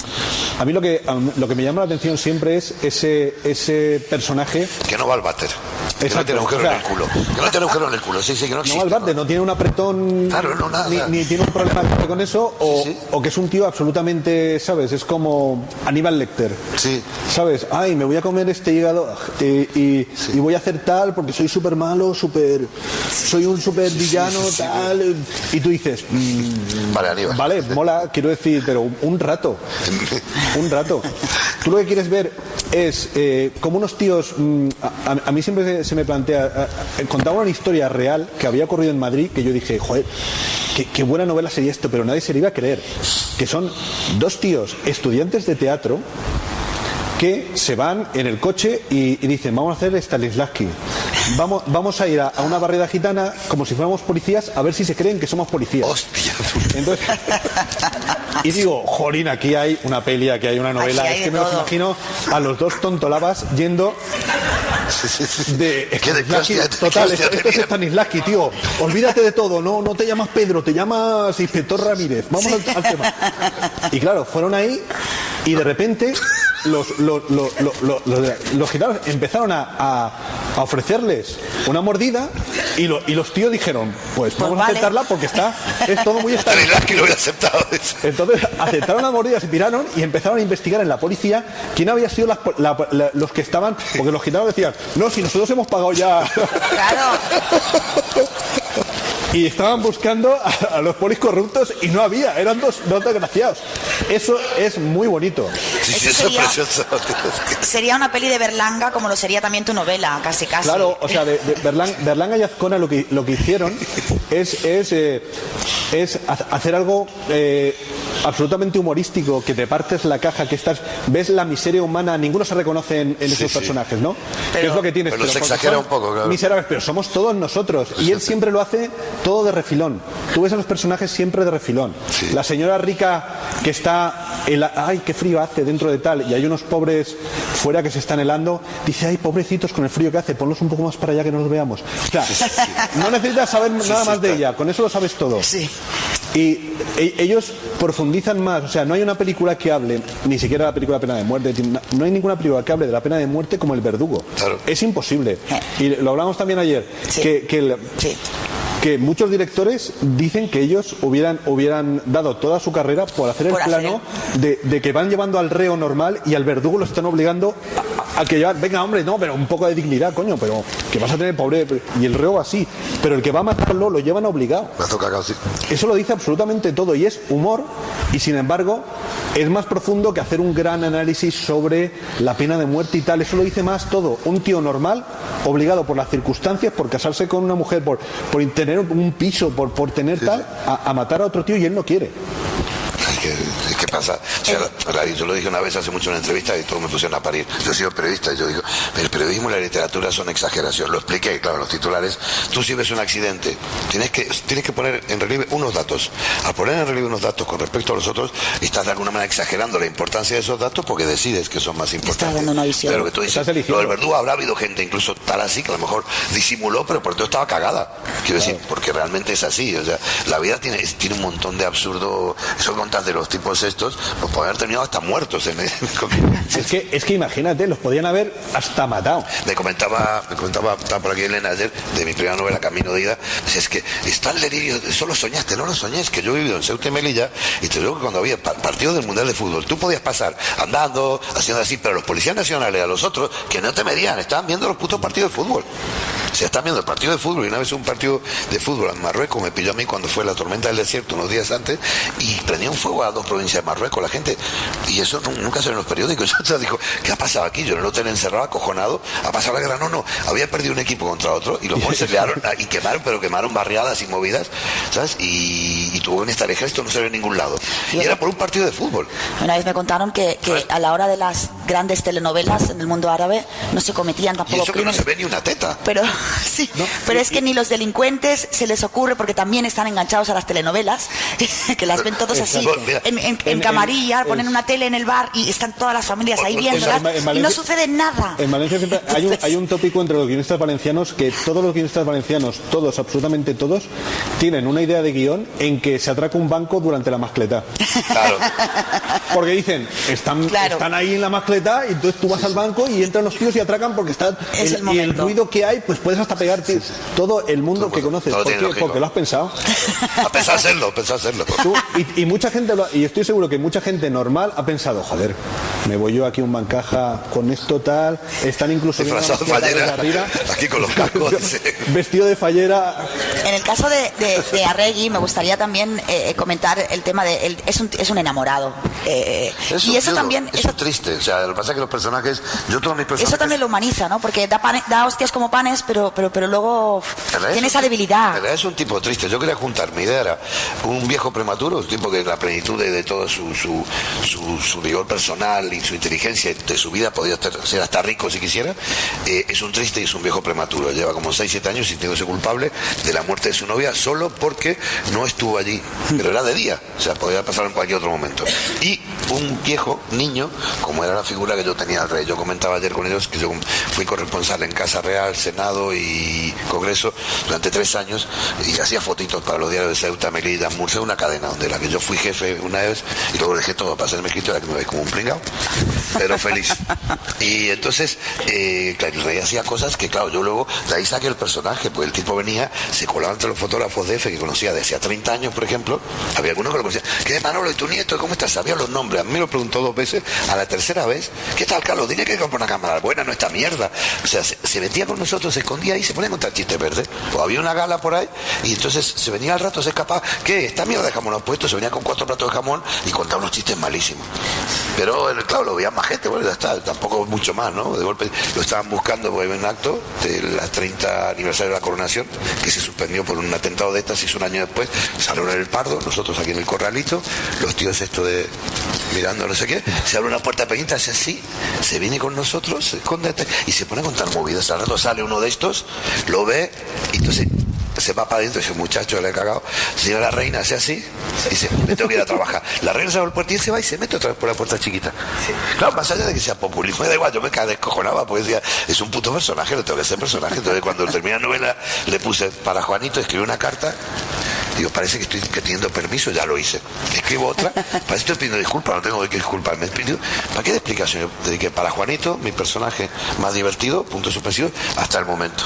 A mí lo que me llama la atención siempre es ese personaje... Que no va al váter. Que no tiene agujero en el culo. Que no tiene agujero en el culo, sí, que no existe. No va al váter, no tiene un apretón... Claro, no, nada. Ni tiene un problema con eso, o que es un tío absolutamente, ¿sabes? Es como Aníbal Lecter. Sí. ¿Sabes? Ay, me voy a comer este hígado y voy a hacer tal porque soy súper malo, soy un súper villano, tal... Y tú dices... Vale, Aníbal. Vale, mola, quiero decir, pero un rato. Un rato. Tú lo que quieres ver es como unos tíos... A mí siempre se me plantea... contaba una historia real que había ocurrido en Madrid, que yo dije, joder, qué buena novela sería esto, pero nadie se le iba a creer. Que son dos tíos estudiantes de teatro que se van en el coche y dicen, vamos a hacer Stanislavski. Vamos a ir a una barriada gitana como si fuéramos policías a ver si se creen que somos policías. Hostia. Entonces, y digo, jolín, aquí hay una peli, aquí hay una novela. Es que me los imagino a los dos tontolabas yendo de Stanislavski. Total, esto es Stanislavski, tío. Olvídate de todo, no te llamas Pedro, te llamas Inspector Ramírez. Vamos al tema. Y claro, fueron ahí y de repente los gitanos empezaron a ofrecerles una mordida y los tíos dijeron, pues vamos a aceptarla porque es todo muy estable. Que lo había aceptado. Entonces aceptaron la mordida, se tiraron y empezaron a investigar en la policía quién había sido los que estaban, porque los gitanos decían, no, si nosotros hemos pagado ya. Claro. y estaban buscando a los polis corruptos y no había, eran dos desgraciados. Eso es muy bonito. Sí, eso es precioso. Sería una peli de Berlanga como lo sería también tu novela, casi. Claro, o sea, de Berlanga y Azcona lo que hicieron es hacer algo absolutamente humorístico, que te partes la caja, que ves la miseria humana, ninguno se reconoce en esos personajes, ¿no? Pero, ¿qué es lo que tienes? Pero se exagera un poco, claro. Miserables, pero somos todos nosotros. Y él siempre lo hace todo de refilón. Tú ves a los personajes siempre de refilón. Sí. La señora rica que está, ay, qué frío hace dentro de tal, y hay unos pobres fuera que se están helando, dice, ay, pobrecitos con el frío que hace, ponlos un poco más para allá que no los veamos. O sea, no necesitas saber nada más de ella, con eso lo sabes todo. Sí. Y ellos profundizan más, o sea, no hay una película que hable, ni siquiera la película de Pena de Muerte, no hay ninguna película que hable de la pena de muerte como El Verdugo. Claro. Es imposible. Y lo hablamos también ayer, que muchos directores dicen que ellos hubieran dado toda su carrera por hacer el plano de que van llevando al reo normal y al verdugo lo están obligando a que llevar, venga hombre, no, pero un poco de dignidad, coño, pero que vas a tener pobre, y el reo así, pero el que va a matarlo lo llevan obligado. Eso lo dice absolutamente todo y es humor, y sin embargo es más profundo que hacer un gran análisis sobre la pena de muerte y tal. Eso lo dice más todo un tío normal obligado por las circunstancias, por casarse con una mujer, por tener un piso, por tener tal, a matar a otro tío, y él no quiere. ¿Qué pasa? O sea, yo lo dije una vez hace mucho en una entrevista y todos me pusieron a parir. Yo he sido periodista y yo digo, el periodismo y la literatura son exageración. Lo expliqué, claro, en los titulares. Tú si ves un accidente, tienes que poner en relieve unos datos. Al poner en relieve unos datos con respecto a los otros, estás de alguna manera exagerando la importancia de esos datos porque decides que son más importantes. Estás dando una visión. Pero que tú dices, lo del verdugo habrá habido gente incluso tal así que a lo mejor disimuló, pero por todo estaba cagada. Quiero decir, porque realmente es así. O sea, la vida tiene un montón de absurdo. Eso contas de los tipos estos, pues pueden haber terminado hasta muertos es que imagínate, los podían haber hasta matado. Me comentaba estaba por aquí Elena ayer de mi primera novela Camino de Ida, es que está el delirio, eso lo soñaste, no lo soñé, es que yo he vivido en Ceuta y Melilla y te digo que cuando había partidos del Mundial de Fútbol tú podías pasar andando, haciendo así, pero los policías nacionales, a los otros que no te medían, estaban viendo los putos partidos de fútbol. Se están viendo el partido de fútbol, y una vez un partido de fútbol en Marruecos me pilló a mí cuando fue la tormenta del desierto unos días antes y prendió un fuego a 2 provincias de Marruecos la gente, y eso nunca se ve en los periódicos. Yo digo, ¿qué ha pasado aquí? Yo en el hotel encerrado, acojonado, ha pasado la guerra. No, había perdido un equipo contra otro y los monjes se liaron y quemaron barriadas y movidas, ¿sabes? Y tuvo que estar el ejército, no se ve en ningún lado. Y era por un partido de fútbol. Una vez me contaron que a la hora de las grandes telenovelas en el mundo árabe no se cometían tampoco y eso crímenes. Que no se ve ni una teta. Pero sí, ¿no? Pero es que ni los delincuentes se les ocurre, porque también están enganchados a las telenovelas, que las ven todos así, en camarilla, ponen una tele en el bar y están todas las familias ahí viéndolas y no sucede nada. En Valencia siempre hay un tópico entre los guionistas valencianos, que todos los guionistas valencianos, absolutamente todos, tienen una idea de guión en que se atraca un banco durante la mascleta. Claro. Porque dicen, están ahí en la mascleta y entonces tú vas al banco y entran los tíos y atracan porque están y el ruido que hay, pues puedes hasta pegarte todo el mundo que conoces. Porque lo has pensado. A pensar hacerlo. Y mucha gente, y estoy seguro que mucha gente normal ha pensado, joder, me voy yo aquí a un bancaja con esto tal, están incluso disfrazado de fallera, aquí con los cascos. Vestido de fallera. En el caso de Arregui me gustaría también comentar el tema de es un enamorado. Y eso también es triste, o sea, lo que pasa es que los personajes, todos mis personajes, eso también lo humaniza, ¿no? Porque da hostias como panes, pero luego tiene esa debilidad. Es un tipo triste. Yo quería juntar, mi idea era un viejo prematuro, un tipo que la plenitud de todo su rigor personal y su inteligencia de su vida podía ser hasta rico si quisiera. Es un triste y es un viejo prematuro. Lleva como 6-7 años sintiéndose culpable de la muerte de su novia solo porque no estuvo allí, pero era de día, o sea, podía pasar en cualquier otro momento. Y un viejo niño, como era la figura que yo tenía al rey. Yo comentaba ayer con ellos que yo fui corresponsal en Casa Real, Senado y Congreso durante 3 años y hacía fotitos para los diarios de Ceuta, Melilla, Murcia, una cadena donde la que yo fui jefe una vez y luego dejé todo para hacerme escritora, que me veis como un pringao, pero feliz. Y entonces, claro, el rey hacía cosas que, claro, yo luego de ahí saqué el personaje, pues el tipo venía, se colaba entre los fotógrafos de F que conocía de hacía 30 años, por ejemplo, había algunos que lo conocían, ¿qué es Manolo y tu nieto? ¿Cómo estás? Sabía los nombres, a mí me lo preguntó 2 veces, a la tercera vez, ¿qué tal, Carlos? Dile que compra una cámara buena, no esta mierda. O sea, se metía con nosotros, se escondía ahí y se ponía a contar chistes verdes. O había una gala por ahí Y entonces se venía al rato, se escapaba. ¿Qué? Esta mierda de jamón lo ha puesto, se venía con 4 platos de jamón y contaba unos chistes malísimos. Pero claro, lo veía más gente, bueno, ya está, tampoco mucho más, ¿no? De golpe lo estaban buscando porque había un acto del 30 aniversario de la coronación que se suspendió por un atentado de estas, hizo un año después, salieron en el Pardo, nosotros aquí en el Corralito, los tíos esto de mirando no sé qué, se abre una puerta pequeñita, hace así, se viene con nosotros, se esconde y se pone a contar movidas. Al rato sale uno de estos, lo ve y entonces se va para adentro y dice, muchacho, le he cagado. Señora la reina, hace así y dice, me tengo que ir a trabajar. La reina se abre el puerta y se va y se mete otra vez por la puerta chiquita. Claro, más allá de que sea populismo, me da igual, yo me descojonaba porque decía, es un puto personaje, lo tengo que hacer personaje. Entonces cuando terminé la novela le puse para Juanito, escribí una carta. Digo, parece que estoy pidiendo permiso, ya lo hice. Escribo otra, parece que estoy pidiendo disculpas, no tengo que disculparme. ¿Para qué de explicación? De que para Juanito, mi personaje más divertido, punto suspensivo, hasta el momento.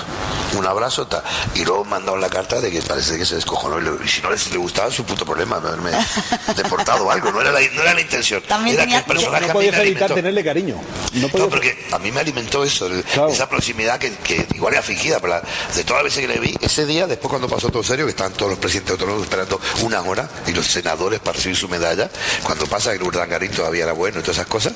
Un abrazo, tal. Y luego mandaron la carta de que parece que se descojonó. Y si no le gustaba, es su puto problema, haberme deportado o algo. No era la intención. También era que el personaje no podías evitar tenerle cariño. No, porque a mí me alimentó eso, claro. Esa proximidad que igual era fingida, pero de todas las veces que le vi, ese día, después cuando pasó todo serio, que estaban todos los presidentes autonómicos esperando una hora y los senadores para recibir su medalla, cuando pasa que el Urdangarín todavía era bueno y todas esas cosas,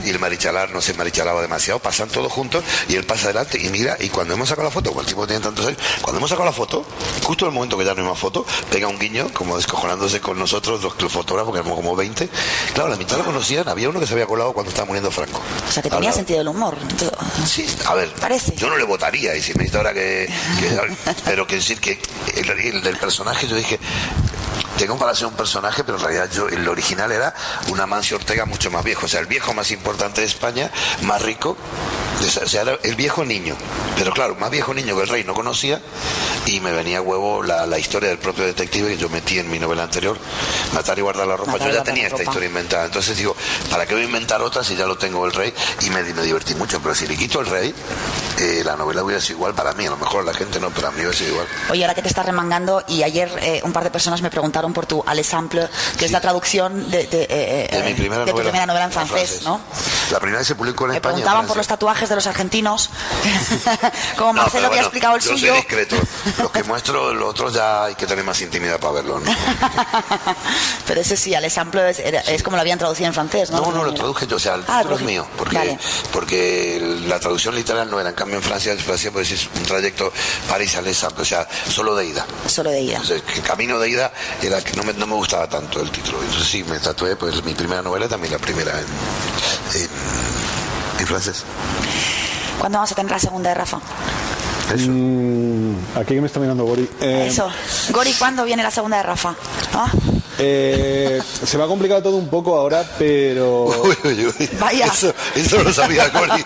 y el marichalar no se marichalaba demasiado, pasan todos juntos y él pasa adelante y mira, y cuando hemos sacado la foto, como el tipo tiene tantos años, cuando hemos sacado la foto, justo en el momento que ya no hay más foto, pega un guiño, como descojonándose con nosotros, los fotógrafos, que éramos como 20, claro, la mitad lo conocían, había uno que se había colado cuando estaba muriendo Franco. O sea, que tenía sentido del humor. Sí, a ver, parece. Yo no le votaría, y si me dice ahora pero que decir que el del personaje, yo dije, tengo para ser un personaje, pero en realidad el original era un Amancio Ortega mucho más viejo, o sea, el viejo más importante de España, más rico, o sea, era el viejo niño, pero claro, más viejo niño que el rey no conocía, y me venía a huevo la historia del propio detective que yo metí en mi novela anterior, Matar y guardar la ropa. Yo ya tenía esta historia inventada, entonces digo, ¿para qué voy a inventar otra si ya lo tengo el rey? Y me divertí mucho, pero si le quito el rey, la novela hubiera sido igual para mí, a lo mejor la gente no, pero a mí hubiera sido igual. Oye, ahora que te estás remangando, y ayer un par de personas me preguntaron por tu Aller Simple, que es la traducción de mi primera tu primera novela en francés, ¿no? La primera vez se publicó en España. Me preguntaban por los tatuajes de los argentinos, como Marcelo había explicado el suyo. Yo soy discreto, los que muestro, los otros ya hay que tener más intimidad para verlo, ¿no? Pero ese sí, Aller Simple es como lo habían traducido en francés, ¿no? No, lo traduje yo, o sea, el título es mío, porque la traducción literal no era, en cambio en Francia pues es un trayecto París-Aller Simple, o sea, solo de ida. Solo de ida. Entonces, el camino de ida era que no me gustaba tanto el título, entonces sí, me tatué pues mi primera novela, también la primera en francés. ¿Cuándo vamos a tener la segunda de Rafa? Eso. Aquí que me está mirando Gori. Eso. Gori, ¿cuándo viene la segunda de Rafa? ¿Ah? Se me ha complicado todo un poco ahora, pero... Uy. Vaya. Eso no lo sabía Gori.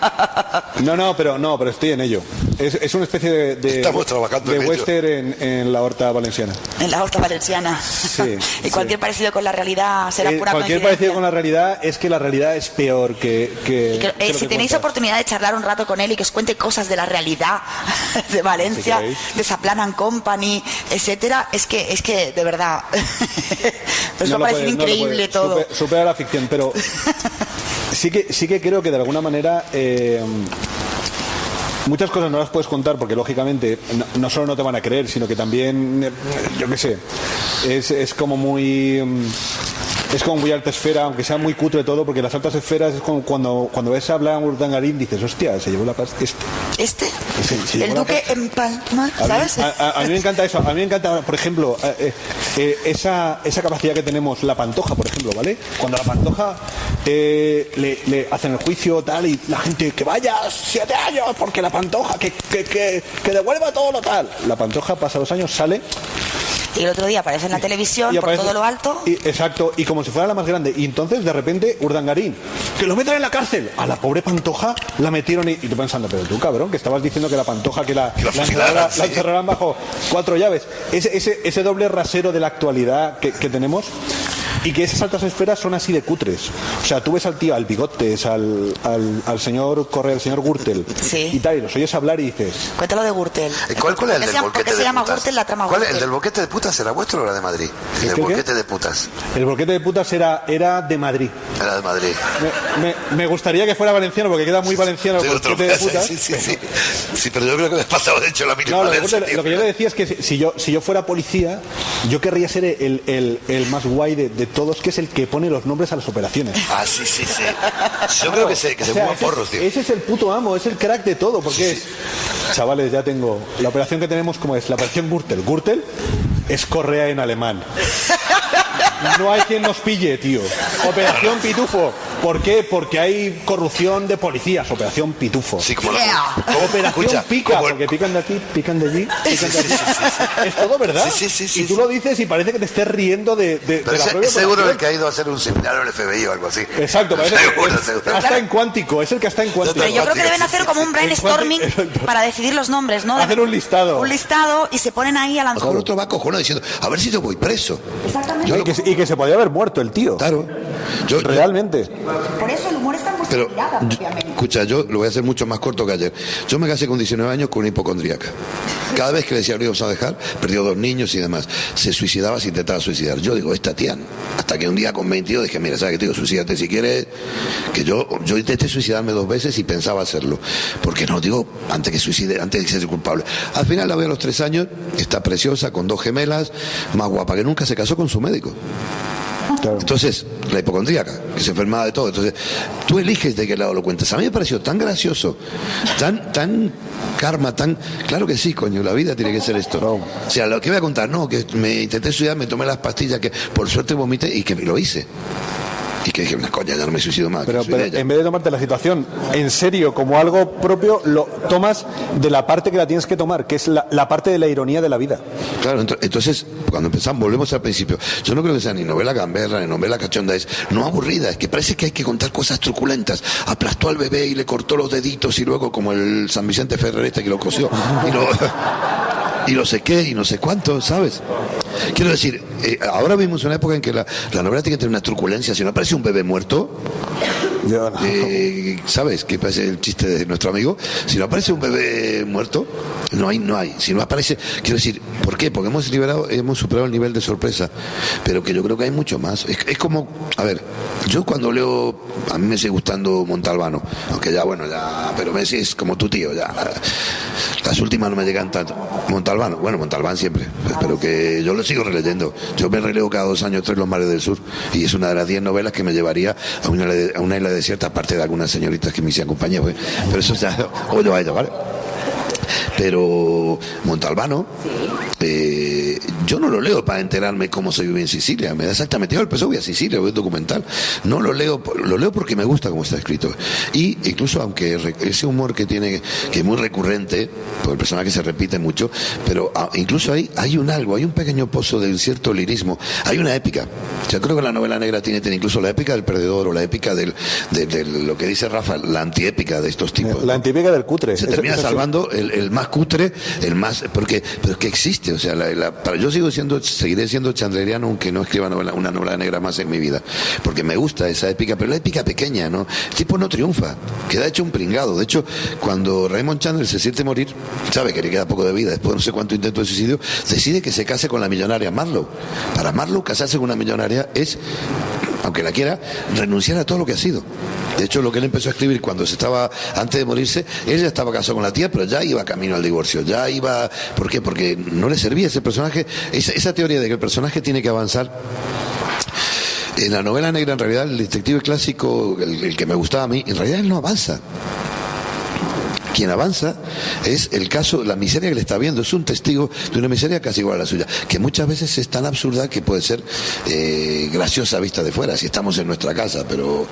pero estoy en ello. Es una especie de Estamos trabajando de en western en la Horta Valenciana. En la Horta Valenciana. Sí. Y cualquier parecido con la realidad será pura cualquier coincidencia. parecido con la realidad es que la realidad es peor que si tenéis oportunidad de charlar un rato con él y que os cuente cosas de la realidad de Valencia, de Zaplan & Company, etcétera, es que de verdad os va a parecer increíble todo. Supera la ficción, pero sí que creo que de alguna manera muchas cosas no las puedes contar porque lógicamente no solo no te van a creer, sino que también, yo qué sé, es como muy alta esfera, aunque sea muy cutre todo, porque las altas esferas es como cuando ves hablar a Urdangarín dices, hostia, se llevó la pasta el duque en Palma, ¿sabes? A mí me encanta eso, a mí me encanta, por ejemplo, esa capacidad que tenemos, la Pantoja, por ejemplo, ¿vale? Cuando la Pantoja le hacen el juicio tal y la gente que vaya 7 años porque la Pantoja que devuelva todo lo tal, la Pantoja pasa 2 años, sale y el otro día aparece en la televisión por todo lo alto. Exacto, y como si fuera la más grande. Y entonces, de repente, Urdangarín, que lo metan en la cárcel. A la pobre Pantoja la metieron y tú pensando, pero tú, cabrón, que estabas diciendo que la Pantoja, que la encerraran bajo 4 llaves. Ese doble rasero de la actualidad que tenemos. y que esas altas esferas son así de cutres. O sea, tú ves al tío, al Bigotes, al señor Correa, al señor Gürtel, sí, y tal, y los oyes hablar y dices... Cuéntalo de Gürtel. ¿Cuál es el del boquete de putas? ¿Por qué se llama Gürtel la trama Gürtel? ¿El del boquete de putas era vuestro o era de Madrid? El del boquete de putas. El boquete de putas era de Madrid. Era de Madrid. Me gustaría que fuera valenciano, porque queda muy valenciano el boquete de putas. Sí, pero yo creo que me has pasado de hecho la misma. No, lo que yo le decía es que si yo fuera policía, yo querría ser el más guay de todos, que es el que pone los nombres a las operaciones. Ah, sí. Yo creo que se fuman porros, tío. Ese es el puto amo, es el crack de todo, porque es... Chavales, ya tengo... La operación que tenemos, ¿cómo es? La operación Gürtel. Gürtel es Correa en alemán. No hay quien nos pille, tío. Operación Pitufo. ¿Por qué? Porque hay corrupción de policías. Operación Pitufo. Sí, como Operación Pica, porque pican de aquí, pican de allí, pican de allí. Es todo verdad. Sí. Y tú lo dices y parece que te estés riendo de la propia seguro el que ha ido a hacer un seminario en el FBI o algo así. Exacto, parece que hasta en cuántico, es el que está en cuántico. Pero yo creo que deben hacer como un brainstorming para decidir los nombres, ¿no? Hacer un listado. Un listado y se ponen ahí a lanzar. Mejor otro va cojonado diciendo, a ver si yo voy preso. Exactamente. Y que se podía haber muerto el tío. Claro. Realmente. Por eso el humor está en vuestra mirada, propiamente. Escucha, yo lo voy a hacer mucho más corto que ayer. Yo me casé con 19 años con una hipocondríaca. Cada vez que le decía, no íbamos a dejar, perdió 2 niños y demás. Se suicidaba, se intentaba suicidar. Yo digo, esta tía. Hasta que un día con 22 dije, mira, ¿sabes qué te digo? Suicídate si quieres. Que yo intenté suicidarme 2 veces y pensaba hacerlo. Porque no, digo, antes que sea culpable. Al final la veo a los 3 años, está preciosa, con 2 gemelas, más guapa que nunca, se casó con su médico. Claro. Entonces, la hipocondríaca, que se enfermaba de todo. Entonces, tú eliges de qué lado lo cuentas. A mí me pareció tan gracioso, tan karma, tan... Claro que sí, coño, la vida tiene que ser esto. O sea, lo que voy a contar, no, que me intenté suicidar, me tomé las pastillas, que por suerte vomité y que lo hice. Y que dije, una coña, ya no me suicido más. Pero en vez de tomarte la situación en serio como algo propio, lo tomas de la parte que la tienes que tomar, que es la parte de la ironía de la vida. Claro, entonces, cuando empezamos, volvemos al principio. Yo no creo que sea ni novela gamberra, ni novela cachonda, es no aburrida, es que parece que hay que contar cosas truculentas. Aplastó al bebé y le cortó los deditos y luego, como el San Vicente Ferrer que lo cosió, y lo sequé y no sé cuánto, ¿sabes? Quiero decir, ahora vivimos una época en que la novela tiene que tener una truculencia. Si no aparece un bebé muerto, ¿sabes? Que parece el chiste de nuestro amigo. Si no aparece un bebé muerto, no hay. Si no aparece, quiero decir, ¿por qué? Porque hemos superado el nivel de sorpresa. Pero que yo creo que hay mucho más. Es como, a ver, yo cuando leo, a mí me sigue gustando Montalbano, aunque pero Messi es como tu tío, ya. Las últimas no me llegan tanto. Montalbán siempre, pero que yo lo sigo releyendo. Yo me releo cada 2 años 3 Los mares del sur, y es una de las 10 novelas que me llevaría a una isla desierta, aparte de algunas señoritas que me hicieron compañía, pues. Pero eso ya, ¿vale? Pero Montalbano, yo no lo leo para enterarme cómo se vive en Sicilia, me da exactamente igual, pues voy a Sicilia, voy a documental. No lo leo porque me gusta cómo está escrito. Y incluso aunque ese humor que tiene, que es muy recurrente, porque el personaje se repite mucho, pero incluso hay un pequeño pozo de cierto lirismo, hay una épica. Yo creo que la novela negra tiene incluso la épica del perdedor, o la épica de lo que dice Rafa, la antiépica de estos tipos. La antiépica del cutre. Se termina salvando el más cutre, el más... pero es que existe, o sea, yo seguiré siendo chandleriano aunque no escriba una novela negra más en mi vida, porque me gusta esa épica, pero la épica pequeña, ¿no? El tipo no triunfa, queda hecho un pringado. De hecho, cuando Raymond Chandler se siente morir, sabe que le queda poco de vida, después de no sé cuánto intento de suicidio, decide que se case con la millonaria Marlowe. Para Marlowe, casarse con una millonaria es, aunque la quiera, renunciar a todo lo que ha sido. De hecho, lo que él empezó a escribir antes de morirse, él ya estaba casado con la tía, pero ya iba camino al divorcio, ya iba... ¿Por qué? Porque no le servía ese personaje, esa teoría de que el personaje tiene que avanzar. En la novela negra, en realidad, el detective clásico, el que me gustaba a mí, en realidad él no avanza. Quien avanza es el caso, la miseria que le está viendo, es un testigo de una miseria casi igual a la suya, que muchas veces es tan absurda que puede ser graciosa a vista de fuera, si estamos en nuestra casa, pero...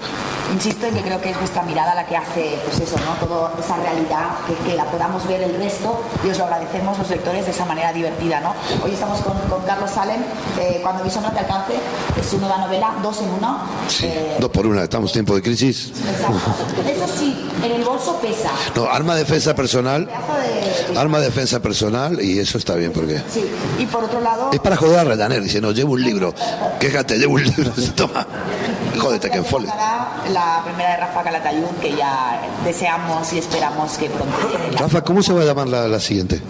Insisto en que creo que es vuestra mirada la que hace, pues eso, ¿no? Toda esa realidad, que la podamos ver el resto, y os lo agradecemos los lectores de esa manera divertida, ¿no? Hoy estamos con Carlos Salem, Cuando mi sombra te alcance, es su nueva novela, 2 en 1. Sí, 2 por 1, estamos en tiempo de crisis. Exacto. Eso sí, en el bolso pesa. No, Armas arma de defensa personal. Arma de defensa personal, y eso está bien, porque... Sí, y por otro lado... Es para joder a Ryanair, dice, no, llevo un libro. Quéjate, llevo un libro. Toma. Jódete, que fole. La primera de Rafa Calatayud, que ya deseamos y esperamos que pronto llegue. Rafa, ¿cómo se va a llamar la siguiente?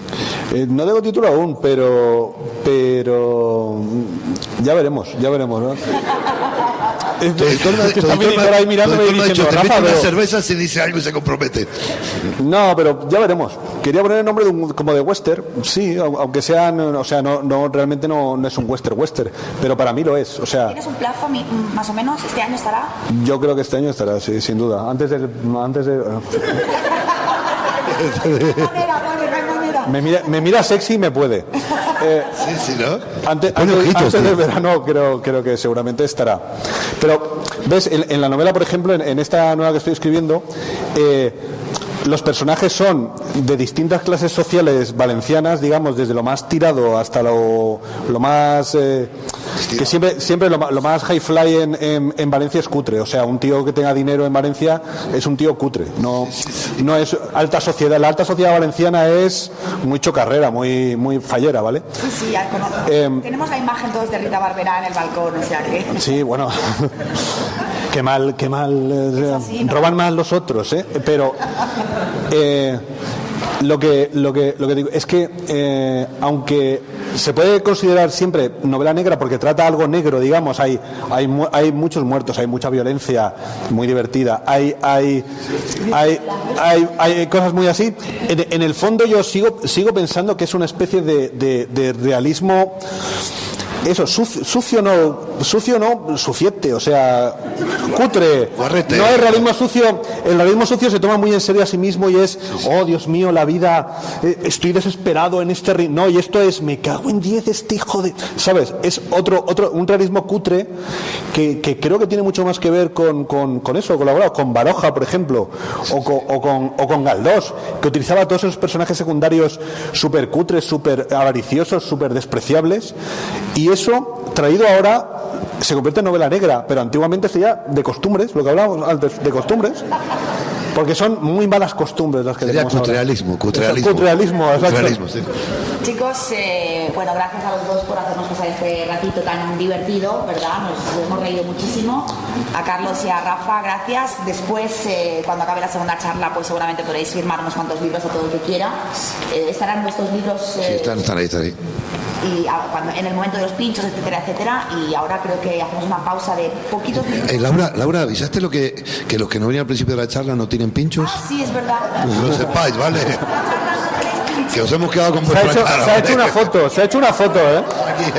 No tengo título aún, pero ya veremos, ¿no? Está por ahí mirándome y diciendo, Rafa, una cerveza si dice algo y se compromete. No, pero ya veremos. Quería poner el nombre como de western, sí, aunque sean, o sea, no realmente no es un western, pero para mí lo es, o sea. ¿Tienes un plazo más o menos? ¿Este año estará? Yo creo que este año estará, sí, sin duda. Antes de me mira sexy y me puede. Sí, ¿no? Antes del verano creo que seguramente estará. Pero, ¿ves? En la novela, por ejemplo, en esta nueva que estoy escribiendo, los personajes son de distintas clases sociales valencianas, digamos, desde lo más tirado hasta lo más... que siempre lo más high fly en Valencia es cutre. O sea, un tío que tenga dinero en Valencia es un tío cutre. No es alta sociedad. La alta sociedad valenciana es muy chocarrera, muy fallera, ¿vale? Sí, tenemos la imagen todos de Rita Barberá en el balcón, o sea que... Sí, bueno... Qué mal, así, ¿no? Roban más los otros, pero lo que digo es que aunque se puede considerar siempre novela negra porque trata algo negro, digamos, hay muchos muertos, hay mucha violencia muy divertida, hay cosas muy así. En el fondo yo sigo pensando que es una especie de realismo. Eso, sucio no, suciete, o sea, cutre. Guarrete. No es realismo sucio. El realismo sucio se toma muy en serio a sí mismo y es, oh Dios mío, la vida, estoy desesperado en este no, y esto es, me cago en 10 este hijo de, ¿sabes? Es un realismo cutre que creo que tiene mucho más que ver con eso, colaborado con Baroja, por ejemplo, o con Galdós, que utilizaba todos esos personajes secundarios súper cutres, súper avariciosos, súper despreciables, y eso, traído ahora, se convierte en novela negra, pero antiguamente sería de costumbres, lo que hablábamos antes, de costumbres, porque son muy malas costumbres las que tenemos ahora. Cutrealismo, sí. Chicos, bueno, gracias a los dos por hacernos pasar este ratito tan divertido, ¿verdad? Nos hemos reído muchísimo. A Carlos y a Rafa, gracias. Después, cuando acabe la segunda charla, pues seguramente podréis firmar unos cuantos libros a todo el que quiera. ¿Estarán vuestros libros? Sí, están ahí. Y en el momento de los pinchos, etcétera, y ahora creo que hacemos una pausa de poquitos minutos. Laura, ¿avisaste que los que no venían al principio de la charla no tienen pinchos? Ah, sí, es verdad. Que lo sepáis, ¿vale? Que os hemos quedado con vuestra cara. Se ha hecho una foto, ¿eh? Aquí,